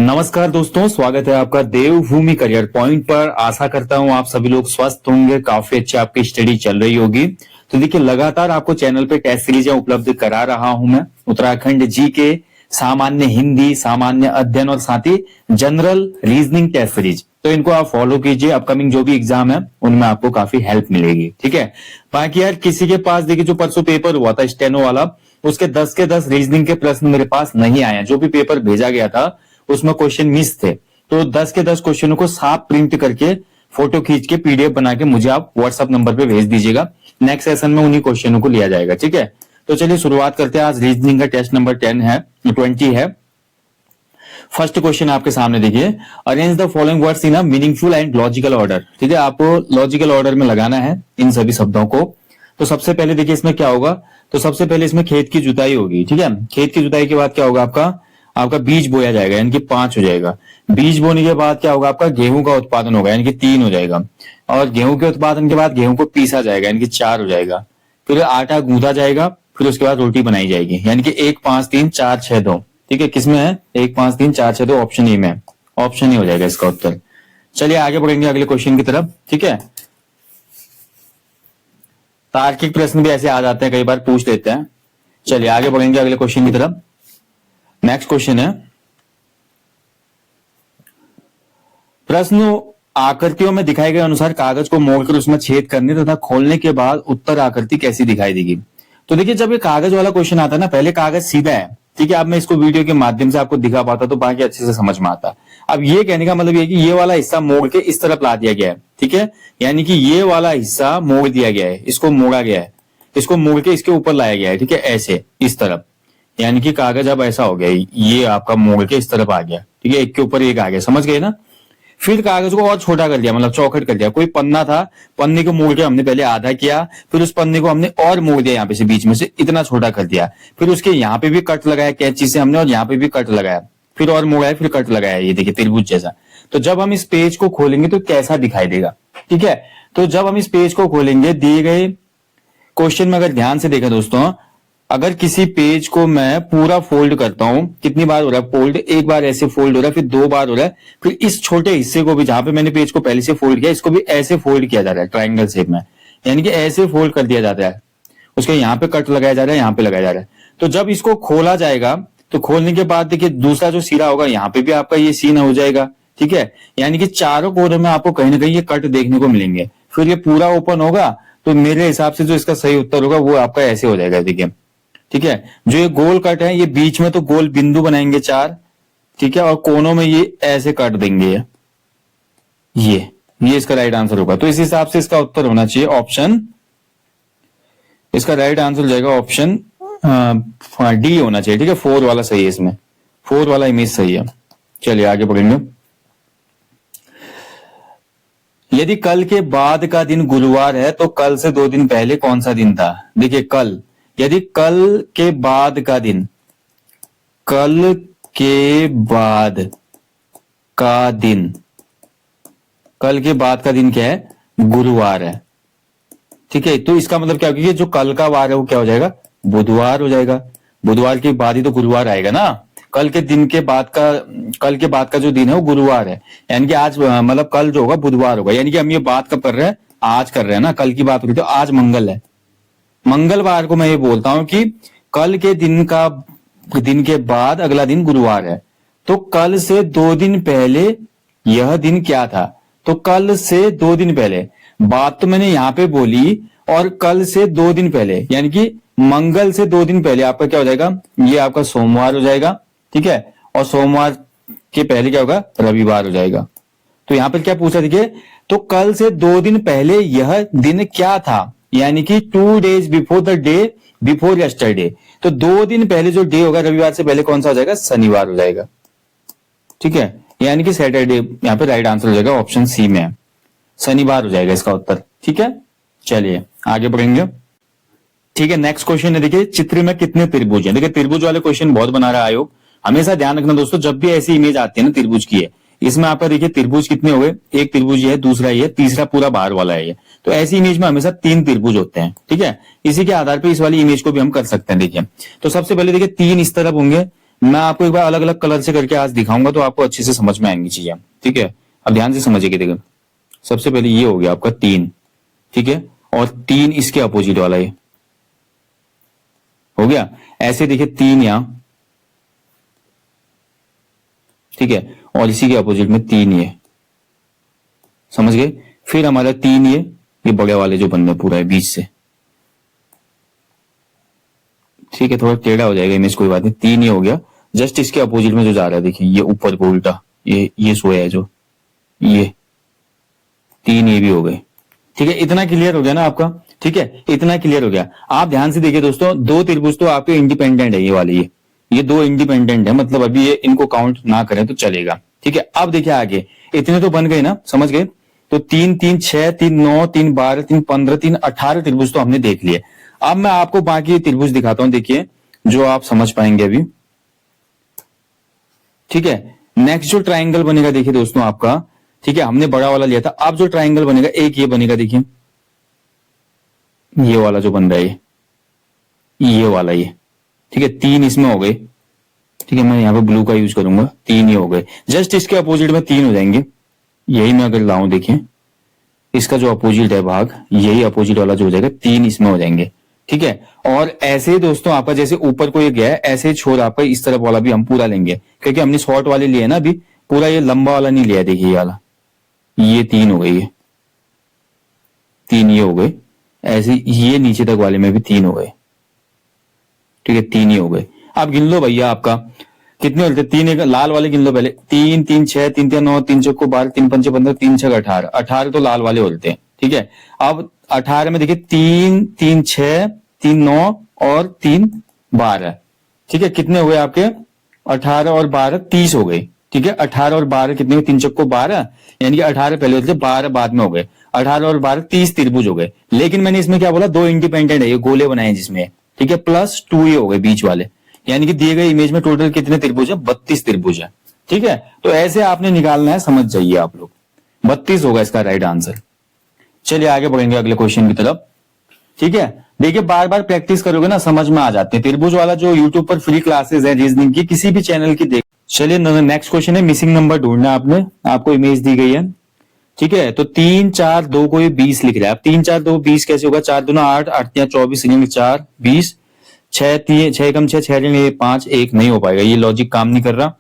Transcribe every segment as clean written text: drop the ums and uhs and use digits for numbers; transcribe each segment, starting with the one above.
नमस्कार दोस्तों, स्वागत है आपका देवभूमि करियर पॉइंट पर। आशा करता हूं आप सभी लोग स्वस्थ होंगे, काफी अच्छी आपकी स्टडी चल रही होगी। तो देखिए, लगातार आपको चैनल पे टेस्ट सीरीज उपलब्ध करा रहा हूं मैं। उत्तराखंड जीके, सामान्य हिंदी, सामान्य अध्ययन और साथ ही जनरल रीजनिंग टेस्ट सीरीज। तो इनको आप फॉलो कीजिए। अपकमिंग जो भी एग्जाम है उनमें आपको काफी हेल्प मिलेगी। ठीक है, बाकी यार किसी के पास देखिए, जो परसों पेपर हुआ था स्टेनो वाला, उसके 10 के 10 रीजनिंग के प्रश्न मेरे पास नहीं आए। जो भी पेपर भेजा गया था उसमें क्वेश्चन मिस थे। तो 10 के 10 क्वेश्चनों को साफ प्रिंट करके फोटो खींच के पीडीएफ बना के मुझे आप व्हाट्सएप नंबर पे भेज दीजिएगा। नेक्स्ट सेशन में उन्हीं क्वेश्चनों को लिया जाएगा। ठीक है, तो चलिए शुरुआत करते हैं। आज रीजनिंग का टेस्ट नंबर 20 है। फर्स्ट क्वेश्चन आपके सामने देखिए, arrange the following words in a meaningful and logical order. ठीक है, आपको लॉजिकल ऑर्डर में लगाना है इन सभी शब्दों को। तो सबसे पहले देखिए इसमें क्या होगा, तो सबसे पहले इसमें खेत की जुताई होगी। ठीक है, खेत की जुताई के बाद क्या होगा, आपका बीज बोया जाएगा, यानी कि 5 हो जाएगा। बीज बोने के बाद क्या होगा, आपका गेहूं का उत्पादन होगा, यानी कि 3 हो जाएगा। और गेहूं के उत्पादन के बाद गेहूं को पीसा जाएगा, यानी कि 4 हो जाएगा। फिर आटा गूंथा जाएगा, फिर उसके बाद रोटी बनाई जाएगी, यानी कि 1 5 3 4 6 2। ठीक है, किसमें है 1 5 3 4 6 2, ऑप्शन ई में। ऑप्शन ई हो जाएगा इसका उत्तर। चलिए आगे बढ़ेंगे अगले क्वेश्चन की तरफ। ठीक है, तार्किक प्रश्न भी ऐसे आ जाते हैं, कई बार पूछ लेते हैं। चलिए आगे बढ़ेंगे अगले क्वेश्चन की तरफ। नेक्स्ट क्वेश्चन है, प्रश्न आकृतियों में दिखाए गए अनुसार कागज को मोड़कर उसमें छेद करने तथा खोलने के बाद उत्तर आकृति कैसी दिखाई देगी। तो देखिए, जब ये कागज वाला क्वेश्चन आता है ना, पहले कागज सीधा है। ठीक है, अब मैं इसको वीडियो के माध्यम से आपको दिखा पाता तो बाकी अच्छे से समझ में आता। अब ये कहने का मतलब ये कि ये वाला हिस्सा मोड़ के इस तरफ ला दिया गया है। ठीक है, यानी कि ये वाला हिस्सा मोड़ दिया गया है, इसको मोड़ा गया है, इसको मोड़ के इसके ऊपर लाया गया है। ठीक है, ऐसे इस तरफ, यानी कि कागज अब ऐसा हो गया, ये आपका मोड़ के इस तरफ आ गया। ठीक है, एक के ऊपर एक आ गया, समझ गए ना। फिर कागज को और छोटा कर दिया, मतलब चौखट कर दिया। कोई पन्ना था, पन्ने को मोड़ के हमने पहले आधा किया, फिर उस पन्ने को हमने और मोड़ दिया, यहाँ पे से बीच में से इतना छोटा कर दिया। फिर उसके यहाँ पे भी कट लगाया कैंची से हमने, और यहाँ पे भी कट लगाया, फिर और मोड़ा है, फिर कट लगाया। ये देखिए त्रिभुज जैसा। तो जब हम इस पेज को खोलेंगे तो कैसा दिखाई देगा। ठीक है, तो जब हम इस पेज को खोलेंगे, दिए गए क्वेश्चन में अगर ध्यान से देखा दोस्तों, अगर किसी पेज को मैं पूरा फोल्ड करता हूं, कितनी बार हो रहा है फोल्ड, एक बार ऐसे फोल्ड हो रहा है, फिर 2 बार हो रहा है, फिर इस छोटे हिस्से को भी, जहां पे मैंने पेज को पहले से फोल्ड किया, इसको भी ऐसे फोल्ड किया जा रहा है ट्रायंगल शेप में, यानी कि ऐसे फोल्ड कर दिया जाता है। उसके यहाँ पे कट लगाया जा रहा है, यहाँ पे लगाया जा रहा है। तो जब इसको खोला जाएगा, तो खोलने के बाद देखिए दूसरा जो सिरा होगा, यहाँ पे भी आपका ये सीन हो जाएगा। ठीक है, यानी कि चारों कोनों में आपको कहीं ना कहीं ये कट देखने को मिलेंगे। फिर ये पूरा ओपन होगा, तो मेरे हिसाब से जो इसका सही उत्तर होगा वो आपका ऐसे हो जाएगा। देखिए, ठीक है, जो ये गोल कट है, ये बीच में तो गोल बिंदु बनाएंगे 4। ठीक है, और कोनों में ये ऐसे काट देंगे। ये इसका राइट आंसर होगा। तो इस हिसाब से इसका उत्तर होना चाहिए ऑप्शन, इसका राइट आंसर हो जाएगा ऑप्शन डी होना चाहिए। ठीक है, 4 वाला सही है, इसमें 4 वाला इमेज सही है। चलिए आगे बढ़ेंगे। यदि कल के बाद का दिन गुरुवार है तो कल से 2 दिन पहले कौन सा दिन था। देखिए कल, यदि कल के बाद का दिन, कल के बाद का दिन, कल के बाद का दिन क्या है, गुरुवार है। ठीक है, तो इसका मतलब क्या होगा, जो कल का वार है वो क्या हो जाएगा, बुधवार हो जाएगा। बुधवार के बाद ही तो गुरुवार आएगा ना। कल के दिन के बाद का, कल के बाद का जो दिन है वो गुरुवार है, यानी कि आज मतलब कल जो होगा बुधवार होगा। यानी कि हम ये बात कब कर रहे हैं, आज कर रहे हैं ना, कल की बात हो रही। तो आज मंगल है, मंगलवार को मैं ये बोलता हूं कि कल के दिन के बाद अगला दिन गुरुवार है। तो कल से 2 दिन पहले यह दिन क्या था। तो कल से 2 दिन पहले, बात तो मैंने यहां पे बोली, और कल से 2 दिन पहले, यानी कि मंगल से 2 दिन पहले आपका क्या हो जाएगा, ये आपका सोमवार हो जाएगा। ठीक है, और सोमवार के पहले क्या होगा, रविवार हो जाएगा। तो यहां पर क्या पूछा, देखिए, तो कल से 2 दिन पहले यह दिन क्या था, यानी कि 2 days before the day before yesterday. तो 2 दिन पहले जो डे होगा रविवार से पहले कौन सा हो जाएगा, शनिवार हो जाएगा। ठीक है, यानी कि सैटरडे, यहाँ पे राइट आंसर हो जाएगा ऑप्शन सी में, शनिवार हो जाएगा इसका उत्तर। ठीक है, चलिए आगे बढ़ेंगे। ठीक है, नेक्स्ट क्वेश्चन है, देखिए, चित्र में कितने त्रिभुज हैं। देखिए त्रिभुज वाले क्वेश्चन बहुत बना रहा है आयोग। हमेशा ध्यान रखना दोस्तों, जब भी ऐसी इमेज आती है ना त्रिभुज की है, इसमें आपका देखिए त्रिभुज कितने हो गए, एक त्रिभुज ये है, दूसरा ये, तीसरा पूरा बाहर वाला है ये। तो ऐसी इमेज में हमेशा 3 त्रिभुज होते हैं। ठीक है, इसी के आधार पर इस वाली इमेज को भी हम कर सकते हैं। देखिए, तो सबसे पहले देखिए 3 इस तरफ होंगे, मैं आपको एक बार अलग अलग कलर से करके आज दिखाऊंगा तो आपको अच्छे से समझ में आएंगी चीजें, ठीक है। अब ध्यान से समझिए, देखिए सबसे पहले ये हो गया आपका 3, ठीक है, और 3 इसके अपोजिट वाला ये हो गया। ऐसे देखिए 3 यहां, ठीक है, और इसी के अपोजिट में 3 ये, समझ गए। फिर हमारा 3 ये बड़े वाले जो बन रहे पूरा है बीच से, ठीक है, थोड़ा टेढ़ा हो जाएगा इमेज, कोई बात नहीं। 3 ये हो गया। जस्ट इसके अपोजिट में जो जा रहा है देखिए ये ऊपर को उल्टा, ये सोया है जो, ये 3 ये भी हो गए, ठीक है। इतना क्लियर हो गया ना आपका, ठीक है, इतना क्लियर हो गया। आप ध्यान से देखिए दोस्तों, 2 त्रिभुज तो आपके इंडिपेंडेंट है, ये वाले ये 2 इंडिपेंडेंट है, मतलब अभी ये इनको काउंट ना करें तो चलेगा, ठीक है। अब देखिए आगे, इतने तो बन गए ना, समझ गए। तो 3 3 6 3 9 3 12 3 15 3 18 त्रिभुज तो हमने देख लिए। अब मैं आपको बाकी त्रिभुज दिखाता हूं, देखिए जो आप समझ पाएंगे अभी, ठीक है। नेक्स्ट जो ट्राइंगल बनेगा देखिए दोस्तों आपका, ठीक है, हमने बड़ा वाला लिया था। अब जो ट्राइंगल बनेगा एक ये बनेगा, देखिए ये वाला जो बन रहा है ये वाला ये, ठीक है। 3 इसमें हो गए, ठीक है, मैं यहाँ पे ब्लू का यूज करूंगा। 3 ये हो गए। जस्ट इसके अपोजिट में 3 हो जाएंगे। यही मैं अगर लाऊं, देखिए इसका जो अपोजिट है भाग, यही अपोजिट वाला जो हो जाएगा, 3 इसमें हो जाएंगे, ठीक है। और ऐसे ही दोस्तों आपका जैसे ऊपर को ये गया है, ऐसे ही छोर आपका इस तरफ वाला भी हम पूरा लेंगे, क्योंकि हमने शॉर्ट वाले लिए ना अभी, पूरा ये लंबा वाला नहीं लिया। देखिए ये वाला, ये 3 हो गई, 3 ये हो गए। ऐसे ये नीचे तक वाले में भी 3 हो गए, ठीक है, 3 ही हो गए। आप गिन लो भैया, आपका कितने होते? 3 एक लाल वाले गिन लो पहले। 3 3 6 3 3 9 3 चौको 12 3 पंचे 15 3 छह 18, 18 तो लाल वाले होते हैं, ठीक है। अब 18 में देखिए 3 3 6 3 9 और 3 12, ठीक है। कितने हुए आपके? 18 और 12 30 हो गए, ठीक है। 18 और 12 कितने हुए? 3 चौको 12, यानी कि 18 पहले होते थे, 12 बाद में हो गए। 18 और 12 30 त्रिभुज हो गए। लेकिन मैंने इसमें क्या बोला? 2 इंडिपेंडेंट है, ये गोले बनाए जिसमें, ठीक है, प्लस 2 ये हो गए बीच वाले, यानी कि दिए गए इमेज में टोटल कितने त्रिभुज है? 32 त्रिभुज है, ठीक है। तो ऐसे आपने निकालना है, समझ जाइए आप लोग। 32 होगा इसका राइट आंसर। चलिए आगे बढ़ेंगे अगले क्वेश्चन की तरफ, ठीक है। देखिए बार बार प्रैक्टिस करोगे ना, समझ में आ जाते हैं। त्रिभुज वाला जो यूट्यूब पर फ्री क्लासेस है रीजनिंग की, किसी भी चैनल की देख। चलिए नेक्स्ट क्वेश्चन है, मिसिंग नंबर ढूंढना आपने। आपको इमेज दी गई है, ठीक है। तो 3 4 2 को ये 20 लिख रहा है। अब 3 4 2 20 कैसे होगा? 4 2 8 8 3 24 4 20, 6 3 6 कम 6 6 5 1 नहीं हो पाएगा, ये लॉजिक काम नहीं कर रहा।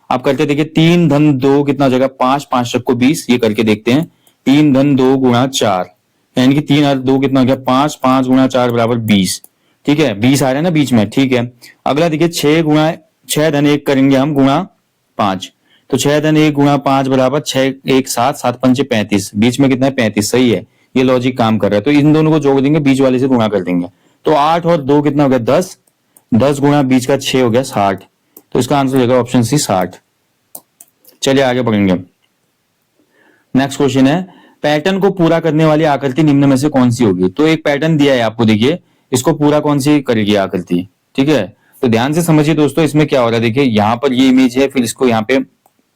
आप करते देखिए 3 धन 2 कितना हो जाएगा? 5 5 को 20, ये करके देखते हैं। 3 धन 2 गुणा 4, यानी कि 3 और 2 कितना हो गया? 5 5 गुणा 4 बराबर 20, ठीक है। 20 आ रहा है ना बीच में, ठीक है। अगला देखिए 6 धन 1 करेंगे हम गुणा 5, तो 6 धन 1 गुणा 5 बराबर 6 1 7 7 पंचे 35, बीच में कितना है? 35, सही है, ये लॉजिक काम कर रहा है। तो इन दोनों को जोड़ देंगे, बीच वाले से गुणा कर देंगे। तो 8 और 2 कितना हो गया? 10, 10 गुणा बीच का 6 हो गया 60, तो इसका आंसर हो जाएगा ऑप्शन सी 60। चलिए आगे बढ़ेंगे। नेक्स्ट क्वेश्चन है, पैटर्न को पूरा करने वाली आकृति निम्न में से कौन सी होगी? तो एक पैटर्न दिया है आपको, देखिए इसको पूरा कौन सी करेगी आकृति, ठीक है। तो ध्यान से समझिए दोस्तों, इसमें क्या हो रहा है? देखिए यहाँ पर ये इमेज है, फिर इसको यहाँ पे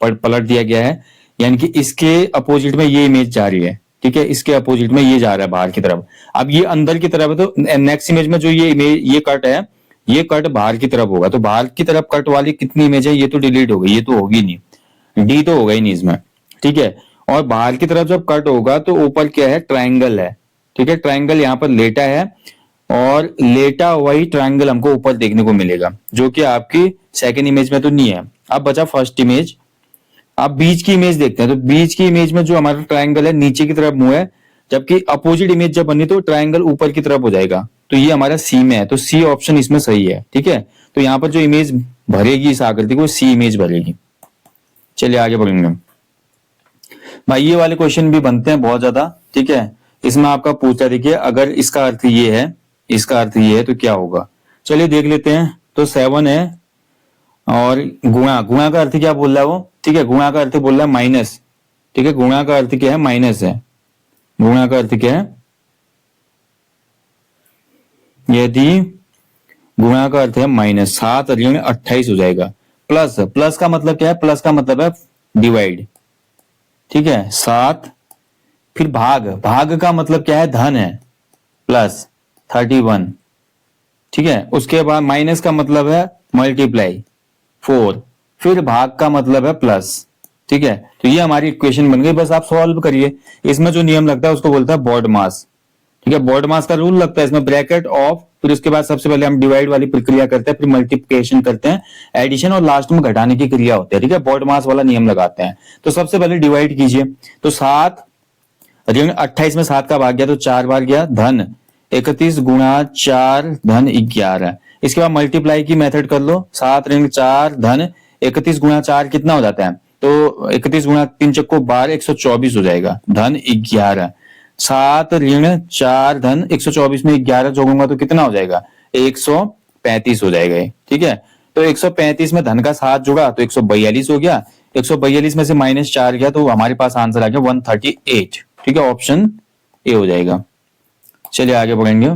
पलट दिया गया है, यानी कि इसके अपोजिट में ये इमेज जा रही है, ठीक है, इसके अपोजिट में ये जा रहा है बाहर की तरफ। अब ये अंदर की तरफ है, तो नेक्स्ट इमेज में जो ये इमेज, ये कट है, ये कट बाहर की तरफ होगा। तो बाहर की तरफ कट वाली कितनी इमेज है? ये तो डिलीट हो गई, ये तो होगी नहीं, डी तो होगा ही नहीं इसमें, ठीक है। और बाहर की तरफ जब कट होगा तो ऊपर क्या है? ट्राइंगल है, ठीक है। ट्राइंगल यहाँ पर लेटा है, और लेटा हुआ ही ट्राइंगल हमको ऊपर देखने को मिलेगा, जो कि आपकी सेकंड इमेज में तो नहीं है। अब बचा फर्स्ट इमेज। आप बीच की इमेज देखते हैं, तो बीच की इमेज में जो हमारा ट्राइंगल है नीचे की तरफ मुंह है, जबकि अपोजिट इमेज जब बनी तो ट्राइंगल ऊपर की तरफ हो जाएगा। तो ये हमारा सी में है, तो सी ऑप्शन इसमें सही है, ठीक है। तो यहाँ पर जो इमेज भरेगी इस आकृति को, सी इमेज भरेगी। चलिए आगे बढ़ेंगे भाई। ये वाले क्वेश्चन भी बनते हैं बहुत ज्यादा, ठीक है। इसमें आपका पूछा, देखिए अगर इसका अर्थ ये है, इसका अर्थ ये है, तो क्या होगा? चलिए देख लेते हैं। तो 7 है, और गुणा, गुणा का अर्थ क्या बोल रहा है वो? ठीक है, गुणा का अर्थ बोल रहा है माइनस, ठीक है। गुणा का अर्थ क्या है? माइनस है। गुणा का अर्थ क्या है? यदि गुणा का अर्थ है माइनस, 7 और 28 हो जाएगा। प्लस, प्लस का मतलब क्या है? प्लस का मतलब है डिवाइड, ठीक है। 7, फिर भाग, भाग का मतलब क्या है? धन है, प्लस 31, ठीक है। उसके बाद माइनस का मतलब है मल्टीप्लाई, 4, फिर भाग का मतलब है प्लस। ठीक है, तो ये हमारी इक्वेशन बन गई, बस आप सॉल्व करिए। इसमें जो नियम लगता है उसको बोलता है बॉड मास। ठीक है, बॉड मास का रूल लगता है इसमें, ब्रैकेट ऑफ, फिर उसके बाद सबसे पहले हम डिवाइड वाली प्रक्रिया करते हैं, फिर मल्टीप्लिकेशन करते हैं, एडिशन और लास्ट में घटाने की क्रिया होती है। ठीक है, बॉड मास वाला नियम लगाते हैं। तो सबसे पहले डिवाइड कीजिए, तो 7 ऋण 28 में 7 का भाग गया तो 4 बार गया, धन 31 गुणा 4 धन 11। इसके बाद मल्टीप्लाई की मेथड कर लो, 7 ऋण 4 धन 31 गुणा 4 कितना हो जाता है, तो 31 गुणा 3 चक्को 12, 124 हो जाएगा, धन 11। 7 ऋण 4 धन 124 में 11 जोड़ूंगा तो कितना हो जाएगा, 135 हो जाएगा। ठीक है, तो 135 में धन का 7 जुड़ा तो 142 हो गया, 142 में से -4 गया तो हमारे पास आंसर आ गया 138। ठीक है, ऑप्शन ए हो जाएगा। चलिए आगे बढ़ेंगे।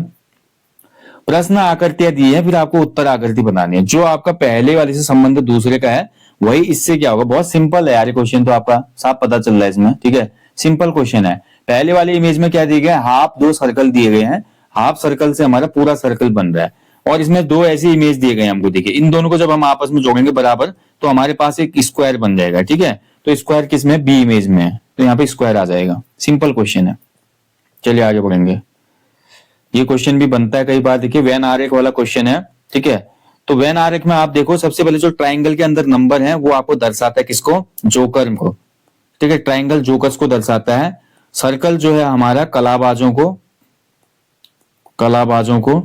प्रश्न आकृतियां दी है, फिर आपको उत्तर आकृति बनानी है। जो आपका पहले वाले से संबंध दूसरे का है वही इससे क्या होगा, बहुत सिंपल है यार, क्वेश्चन तो आपका साफ पता चल रहा है इसमें। ठीक है, सिंपल क्वेश्चन है। पहले वाले इमेज में क्या दिए गए, हाफ 2 सर्कल दिए गए हैं, हाफ सर्कल से हमारा पूरा सर्कल बन रहा है, और इसमें 2 ऐसी इमेज दिए गए हैं हमको। देखिए, इन दोनों को जब हम आपस में जोड़ेंगे बराबर तो हमारे पास एक स्क्वायर बन जाएगा। ठीक है, तो स्क्वायर किसमें, बी इमेज में है, तो यहाँ पे स्क्वायर आ जाएगा। सिंपल क्वेश्चन है। चलिए आगे बढ़ेंगे। ये क्वेश्चन भी बनता है कई बार, देखिए वेन आरेख वाला क्वेश्चन है। ठीक है, तो वेन आरेख में आप देखो, सबसे पहले जो ट्राइंगल के अंदर नंबर है वो आपको दर्शाता है किसको, जोकर को। ठीक है, ट्राइंगल जोकर्स को दर्शाता है। सर्कल जो है हमारा कलाबाजों को,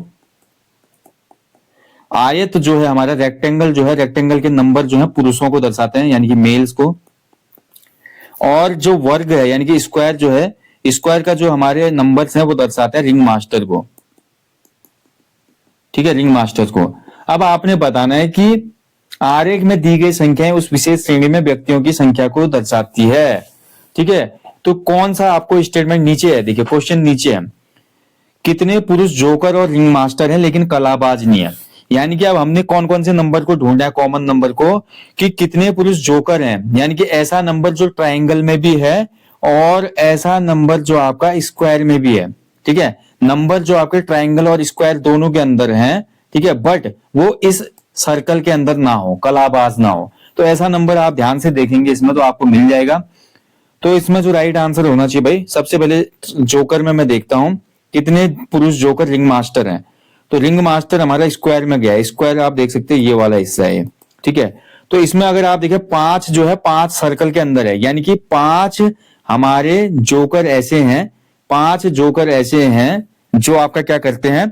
आयत जो है हमारा, रेक्टेंगल जो है, रेक्टेंगल के नंबर जो है पुरुषों को दर्शाते हैं यानी कि मेल्स को, और जो वर्ग है यानी कि स्क्वायर जो है, स्क्वायर का जो हमारे नंबर्स हैं वो दर्शाता है रिंग मास्टर को। ठीक है, रिंग मास्टर को। अब आपने बताना है कि आरेख में दी गई संख्याएं उस विशेष श्रेणी में व्यक्तियों की संख्या को दर्शाती है। ठीक है, तो कौन सा आपको स्टेटमेंट नीचे है, देखिए क्वेश्चन नीचे है, कितने पुरुष जोकर और रिंग मास्टर हैं लेकिन कलाबाज नहीं है। यानी कि अब हमने कौन कौन से नंबर को ढूंढा है, कॉमन नंबर को, कि कितने पुरुष जोकर हैं, यानी कि ऐसा नंबर जो ट्राइंगल में भी है और ऐसा नंबर जो आपका स्क्वायर में भी है। ठीक है, नंबर जो आपके ट्राइंगल और स्क्वायर दोनों के अंदर हैं। ठीक है, बट वो इस सर्कल के अंदर ना हो, कलाबाज ना हो, तो ऐसा नंबर आप ध्यान से देखेंगे इसमें तो आपको मिल जाएगा। तो इसमें जो राइट आंसर होना चाहिए भाई, सबसे पहले जोकर में मैं देखता हूं कितने पुरुष जोकर रिंग मास्टर हैं, तो रिंग मास्टर हमारा स्क्वायर में गया है, स्क्वायर आप देख सकते हैं ये वाला हिस्सा है। ठीक है, तो इसमें अगर आप देखें 5 जो है 5 सर्कल के अंदर है, यानी कि 5 हमारे जोकर ऐसे हैं, 5 जोकर ऐसे हैं जो आपका क्या करते हैं,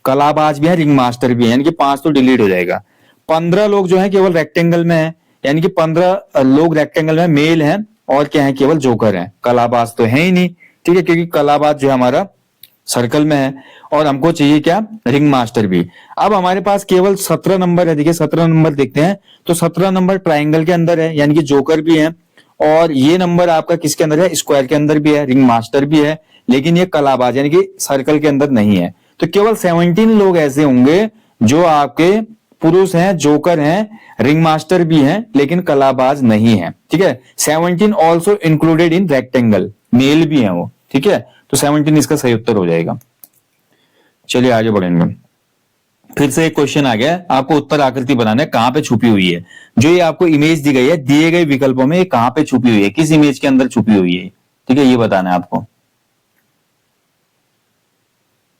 कलाबाज भी है, रिंग मास्टर भी है, यानी कि 5 तो डिलीट हो जाएगा। 15 लोग जो है केवल रेक्टेंगल में है, यानी कि 15 लोग रेक्टेंगल में मेल हैं और क्या है, केवल जोकर हैं, कलाबाज तो है ही नहीं। ठीक है, क्योंकि कलाबाज जो है हमारा सर्कल में है और हमको चाहिए क्या, रिंग मास्टर भी। अब हमारे पास केवल 17 नंबर है, देखिए 17 नंबर देखते हैं, तो 17 नंबर ट्राइंगल के अंदर है यानी कि जोकर भी है, और ये नंबर आपका किसके अंदर है, स्क्वायर के अंदर भी है, रिंग मास्टर भी है, लेकिन ये कलाबाज यानी कि सर्कल के अंदर नहीं है। तो केवल 17 लोग ऐसे होंगे जो आपके पुरुष हैं, जोकर हैं, रिंग मास्टर भी हैं, लेकिन कलाबाज नहीं है। ठीक है, 17 ऑल्सो इंक्लूडेड इन रेक्टेंगल, मेल भी है वो। ठीक है, तो 17 इसका सही उत्तर हो जाएगा। चलिए आगे बढ़ेंगे। फिर से एक क्वेश्चन आ गया, आपको उत्तर आकृति बनाना है, कहां पे छुपी हुई है। जो ये आपको इमेज दी गई है, दिए गए विकल्पों में ये कहां पे छुपी हुई है, किस इमेज के अंदर छुपी हुई है। ठीक है, ये बताना है आपको।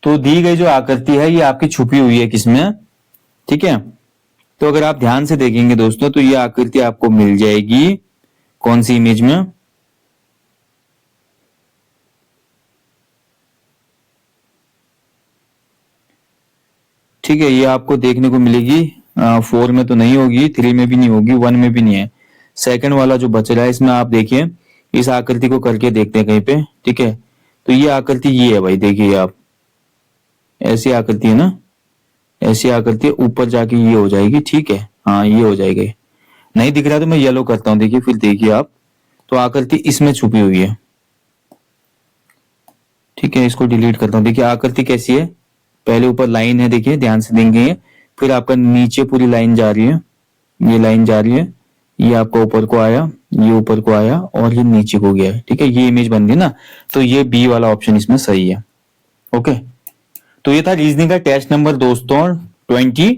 तो दी गई जो आकृति है ये आपकी छुपी हुई है किसमें। ठीक है, तो अगर आप ध्यान से देखेंगे दोस्तों तो ये आकृति आपको मिल जाएगी कौन सी इमेज में, ठीक है, ये आपको देखने को मिलेगी 4 में तो नहीं होगी, 3 में भी नहीं होगी, 1 में भी नहीं है, सेकंड वाला जो बच रहा है इसमें आप देखिए, इस आकृति को करके देखते हैं कहीं पे। ठीक है, तो ये आकृति ये है भाई, देखिए आप, ऐसी आकृति है ना, ऐसी आकृति ऊपर जाके ये हो जाएगी। ठीक है, हाँ ये हो जाएगी, नहीं दिख रहा तो मैं येलो करता हूँ, देखिए फिर देखिए आप, तो आकृति इसमें छुपी हुई है। ठीक है, इसको डिलीट करता हूँ, देखिए आकृति कैसी है, पहले ऊपर लाइन है, देखिए ध्यान से देंगे, फिर आपका नीचे पूरी लाइन जा रही है, ये लाइन जा रही है, ये आपका ऊपर को आया, ये ऊपर को आया और ये नीचे को गया है। ठीक है, ये इमेज बन गई ना, तो ये बी वाला ऑप्शन इसमें सही है। ओके, तो ये था रीजनिंग का टेस्ट नंबर दोस्तों 20,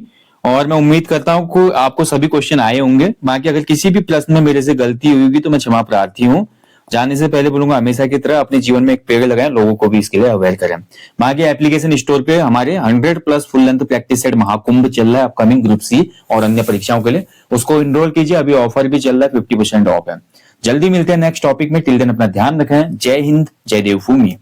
और मैं उम्मीद करता हूं कि आपको सभी क्वेश्चन आए होंगे। बाकी अगर किसी भी प्रश्न में मेरे से गलती हुई होगी तो मैं क्षमा प्रार्थी हूँ। जाने से पहले बोलूंगा हमेशा की तरह अपने जीवन में एक पेड़ लगाएं, लोगों को भी इसके लिए अवेयर करें। बाकी एप्लीकेशन स्टोर पे हमारे 100+ full length practice set Mahakumbh चल रहा है अपकमिंग ग्रुप सी और अन्य परीक्षाओं के लिए, उसको इनरोल कीजिए। अभी ऑफर भी चल रहा है, 50% ऑफ है। जल्दी मिलते हैं नेक्स्ट टॉपिक में। टिल देन अपना ध्यान रखें। जय हिंद, जय देवभूमि।